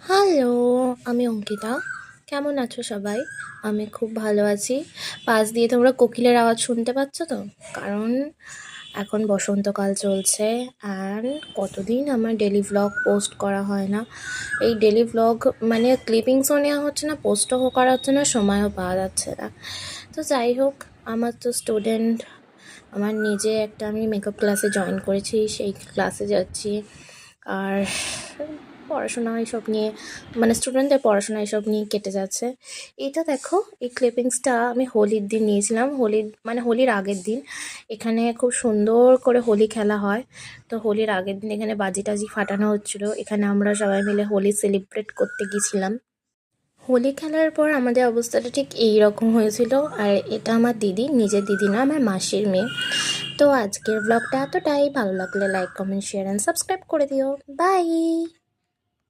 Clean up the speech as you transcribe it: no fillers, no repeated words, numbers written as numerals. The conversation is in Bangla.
হ্যালো, আমি অঙ্কিতা। কেমন আছো সবাই? আমি খুব ভালো আছি। পাশ দিয়ে তোমরা কোকিলের আওয়াজ শুনতে পাচ্ছ তো? কারণ এখন বসন্তকাল চলছে আর কতদিন আমার ডেলি ভ্লগ পোস্ট করা হয় না। এই ডেলি ভ্লগ মানে ক্লিপিংসও নেওয়া হচ্ছে না, পোস্টও করা হচ্ছে না, সময়ও পাওয়া যাচ্ছে না। তো যাই হোক, আমার তো স্টুডেন্ট, আমার নিজে একটা আমি মেকআপ ক্লাসে জয়েন করেছি, সেই ক্লাসে যাচ্ছি। আর পড়াশোনা এইসব নিয়ে মানে স্টুডেন্টদের পড়াশোনা এইসব নিয়ে কেটে যাচ্ছে। এটা দেখো, এই ক্লিপিংসটা আমি হোলির দিন নিয়েছিলাম, হোলির আগের দিন। এখানে খুব সুন্দর করে হোলি খেলা হয়। তো হোলির আগের দিন এখানে বাজি টাজি ফাটানো হচ্ছিলো, এখানে আমরা সবাই মিলে হোলি সেলিব্রেট করতে গেছিলাম। হোলি খেলার পর আমাদের অবস্থাটা ঠিক এই রকম হয়েছিল। আর এটা আমার দিদি, নিজের দিদি না, আমার মাসির মেয়ে। তো আজকের ব্লগটা এতটাই। ভালো লাগলে like, comment, share and subscribe করে দিও। বাই।